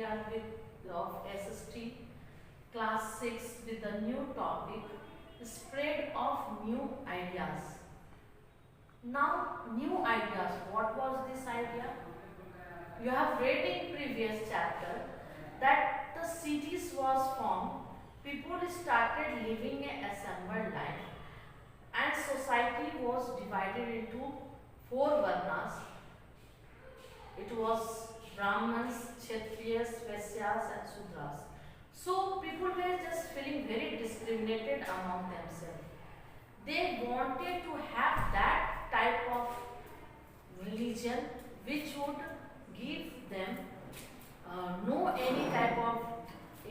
we are with of SST class 6 with a new topic, spread of new ideas. Now, new ideas. What was this idea? You have read in previous chapter that the cities was formed, people started living a assembled life, and society was divided into four varnas. It was Brahmins, Kshatriyas, Vaisyas and Sudras. So people were just feeling very discriminated among themselves. They wanted to have that type of religion which would give them no any type of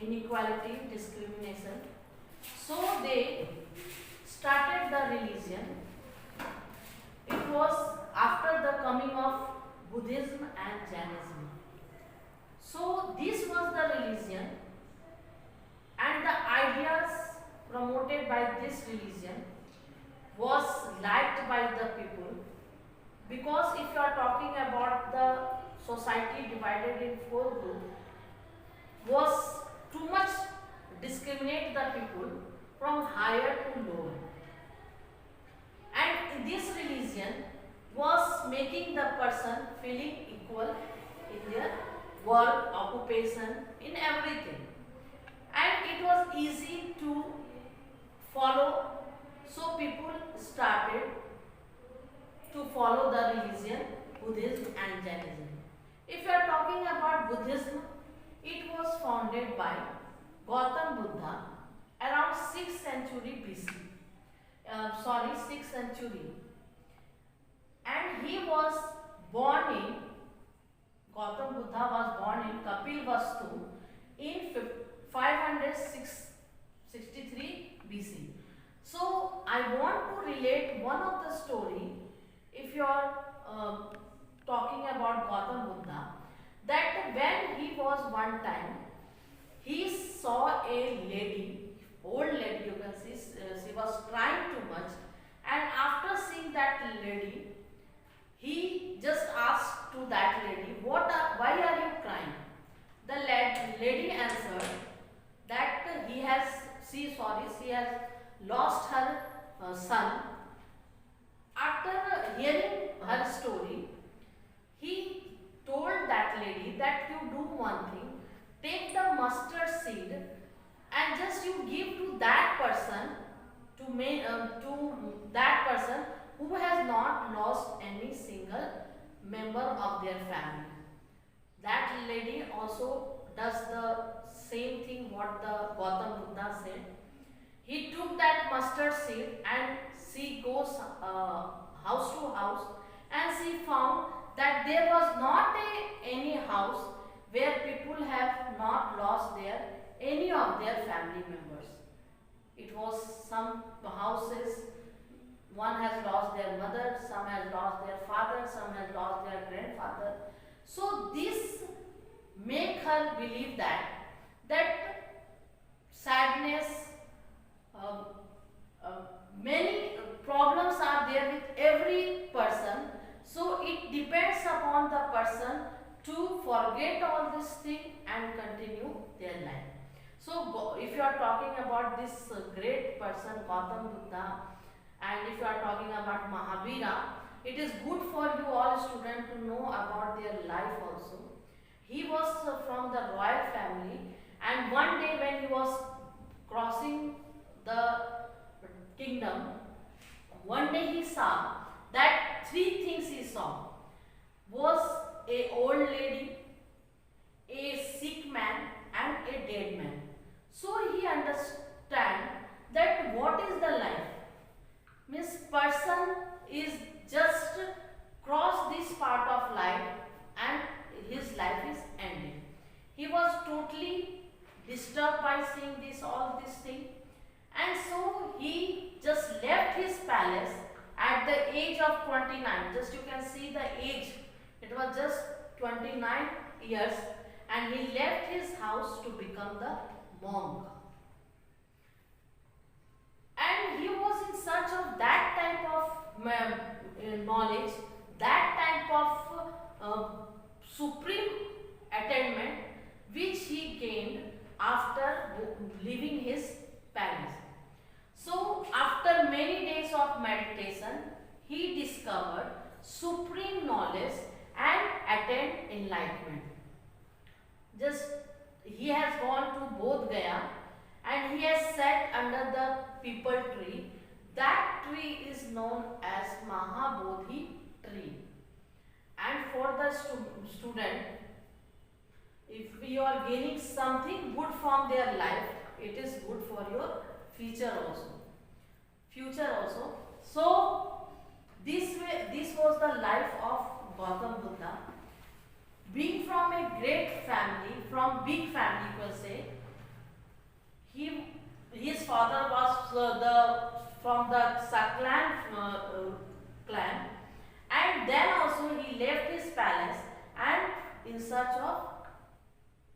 inequality, discrimination. So they started the religion. It was after the coming of Buddhism and Jainism. So this was the religion, and the ideas promoted by this religion was liked by the people, because if you are talking about the society divided in four groups, was too much discriminate the people from higher to lower, and this religion was making the person feeling equal in their work, occupation, in everything, and it was easy to follow. So people started to follow the religion Buddhism and Jainism. If you are talking about Buddhism, it was founded by Gautam Buddha around 6th century BC. 6th century, and he was born in Gautam Buddha was born in Kapilvastu in 563 BC. So I want to relate one of the story. If you are talking about Gautam Buddha, that when he was one time, he saw a lady, old lady, you can see she was crying too much, and after seeing that lady, he just asked to that lady, why are you crying? The lady answered that she has lost her son. After hearing her story, he told that lady that you do one thing, take the mustard seed and just you give to that person, to that person who has not lost any single member of their family. That lady also does the same thing what the Gautam Buddha said. He took that mustard seed and she goes house to house, and she found that there was not any house where people have not lost any of their family members. It was some houses, one has lost their mother, some has lost their father, some has lost their grandfather. So this make her believe that sadness, many problems are there with every person. So it depends upon the person to forget all this thing and continue their life. So if you are talking about this great person Gautam Buddha, and if you are talking about Mahavira, it is good for you all students to know about their life also. He was from the royal family, and one day when he was crossing the kingdom, one day he saw that three things he saw was a old lady, a sick man and a dead man. So he understand that what is the life? Means person is just cross this part of life and his life is ending. He was totally disturbed by seeing all this thing, and so he just left his palace at the age of 29. Just you can see the age, it was just 29 years, and he left his house to become the monk. And he was in search of that type of knowledge, that type of supreme attainment which enlightenment. Just he has gone to Bodh Gaya and he has sat under the people tree. That tree is known as Mahabodhi tree. And for the student, if you are gaining something good from their life, it is good for your future also. So this was the life of Gautam Buddha. Being from a great family, from big family per se, his father was from the Saklan clan, and then also he left his palace and in search of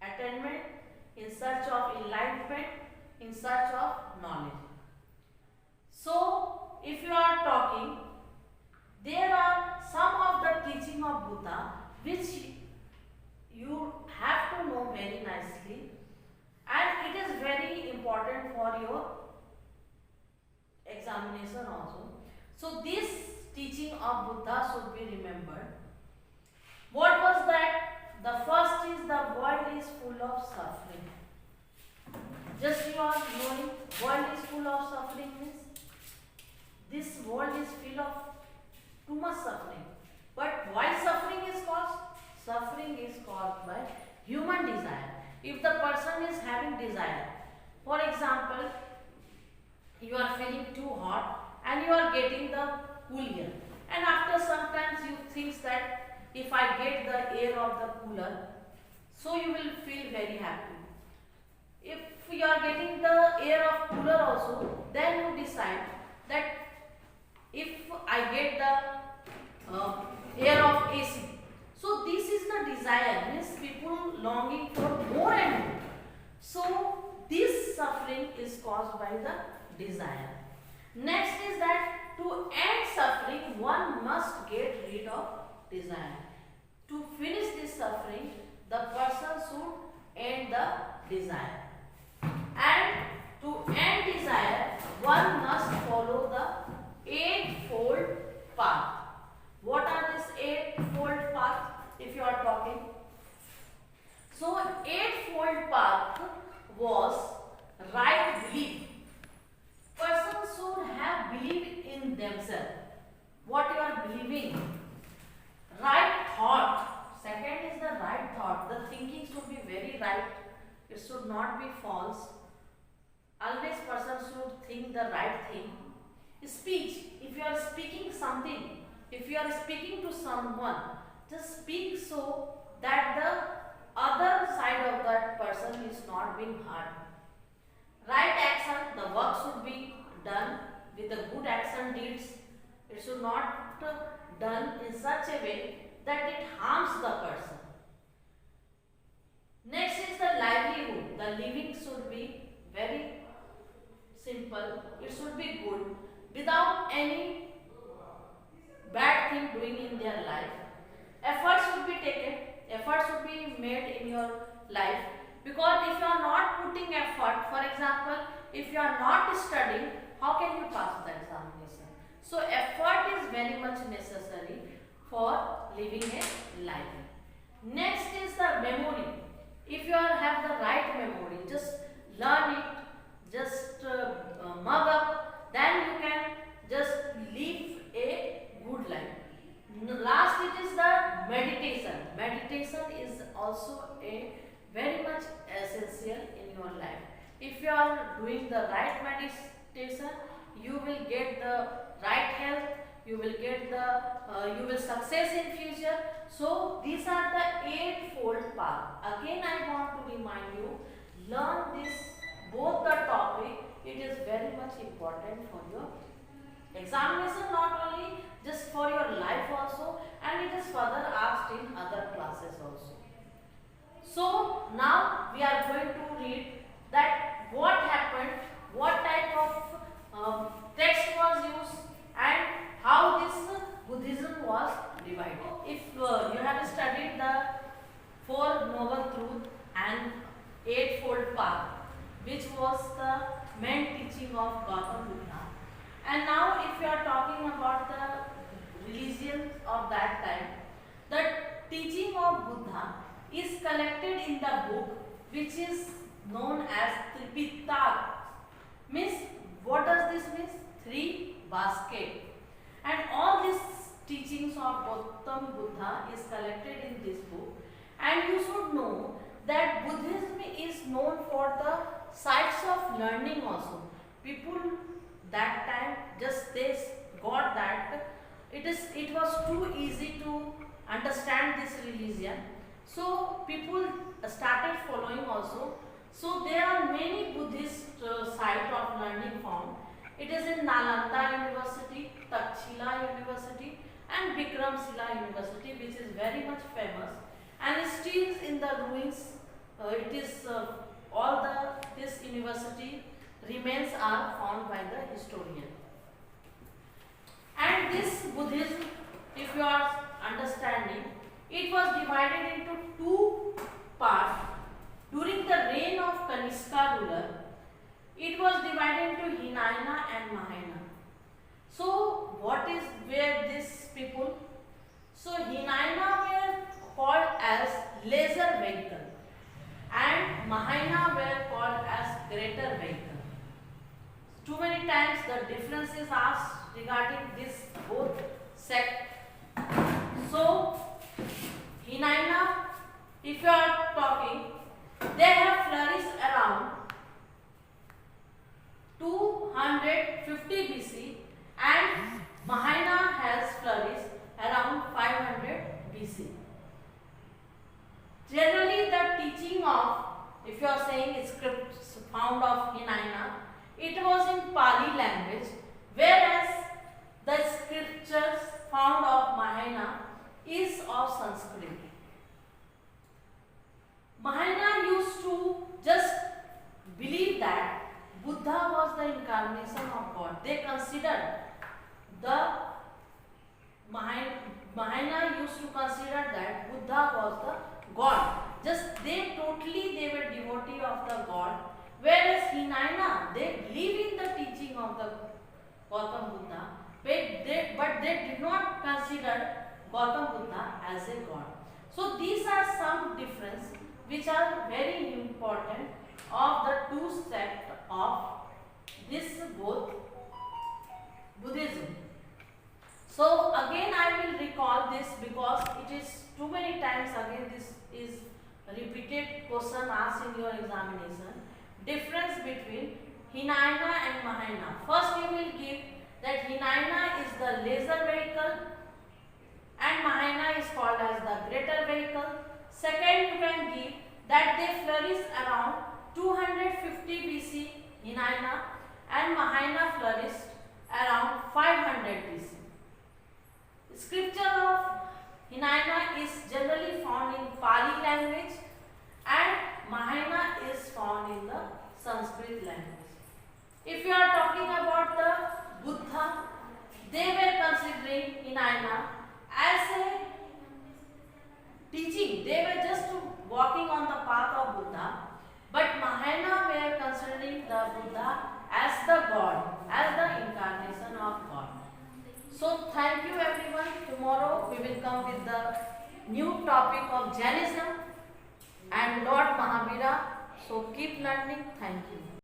attainment, in search of enlightenment, in search of knowledge. So, if you are talking, there are some of the teaching of Buddha which you have to know very nicely, and it is very important for your examination also. So, this teaching of Buddha should be remembered. What was that? The first is the world is full of suffering. Just you are knowing, world is full of suffering means this world is full of too much suffering. But why suffering is caused? Suffering is caused by human desire. If the person is having desire, for example, you are feeling too hot and you are getting the cool air, and after sometimes you think that if I get the air of the cooler, so you will feel very happy. If you are getting the air of cooler also, then you decide that if I get the air of AC. So this is the desire, means people longing for more and more. So this suffering is caused by the desire. Next is that to end suffering, one must get rid of desire. To finish this suffering, the person should end the desire. And to end desire, one must follow the eightfold path. What are these eightfold paths? If you are talking, so eightfold path was right belief. Persons should have belief in themselves. What you are believing. Right thought. Second is the right thought. The thinking should be very right. It should not be false. Always person should think the right thing. Speech. If you are speaking something, if you are speaking to someone, just speak so that the other side of that person is not being hurt. Right action, the work should be done with the good action deeds. It should not done in such a way that it harms the person. Next is the livelihood. The living should be very simple. It should be good without any bad thing doing in their life. Effort should be taken. Effort should be made in your life. Because if you are not putting effort, for example, if you are not studying, how can you pass the examination? So effort is very much necessary for living a life. Next is the memory. If you have the right memory, just learn it, just mug up, then you can just live a good life. Last it is the meditation. Meditation is also a very much essential in your life. If you are doing the right meditation, you will get the right health, you will get the you will success in future. So these are the eightfold path. Again I want to remind you, learn this both the topic. It is very much important for your examination, not only just for your life also, and it is further asked in other classes also. So now we are going to read that what happened, what type of text was used, and how this Buddhism was divided. If you have studied the Four Noble Truths and Eightfold Path, which was the main teaching of Gautam Buddha, and now if you are talking about the religions of that time, the teaching of Buddha is collected in the book which is known as Tripitaka. Means, what does this mean? Three basket. And all these teachings of Gautam Buddha is collected in this book. And you should know that Buddhism is known for the sites of learning also. People that time just they got that it was too easy to understand this religion. So people started following also. So there are many Buddhist site of learning found. It is in Nalanda University, Takshila University and Bikramshila University, which is very much famous and still in the ruins. It is all this university remains are found by the historian. And this Buddhism, if you are understanding, it was divided into two parts. During the reign of Kanishka ruler, it was divided into Hinayana and Mahayana. So, what is where these people? So, Hinayana were called as lesser vehicle and Mahayana were called as greater vehicle. Too many times the difference is asked regarding this both sect. So, Hinayana, if you are talking, they have flourished around 250 BC and Mahayana has flourished around 500 BC. Generally, the teaching of, if you are saying scripts found of Hinayana, it was in Pali language, whereas the scriptures found of Mahayana is of Sanskrit. Mahayana used to just believe that Buddha was the incarnation of God. They considered the Mahayana used to consider that Buddha was the God. Just they were devotee of the God. Whereas Hinayana, they believe in the teaching of the Gautam Buddha, but they did not consider Gautam Buddha as a God. So these are some differences which are very important of the two sects of this both Buddhism. So again I will recall this because it is too many times again this is repeated question asked in your examination. Difference between Hinayana and Mahayana. First you will give that Hinayana is the lesser vehicle and Mahayana is called as the greater vehicle. Second you can give that they flourished around 250 BC Hinayana and Mahayana flourished around 500 BC. Scripture of Hinayana is generally found in Pali language and Mahayana is found in the Sanskrit language. If you are talking about the Buddha, they were considering Hinayana as a teaching. They were just walking on the path of Buddha, but Mahayana were considering the Buddha as the God, as the incarnation of God. So thank you everyone. Tomorrow we will come with the new topic of Jainism and Lord Mahavira. So keep learning. Thank you.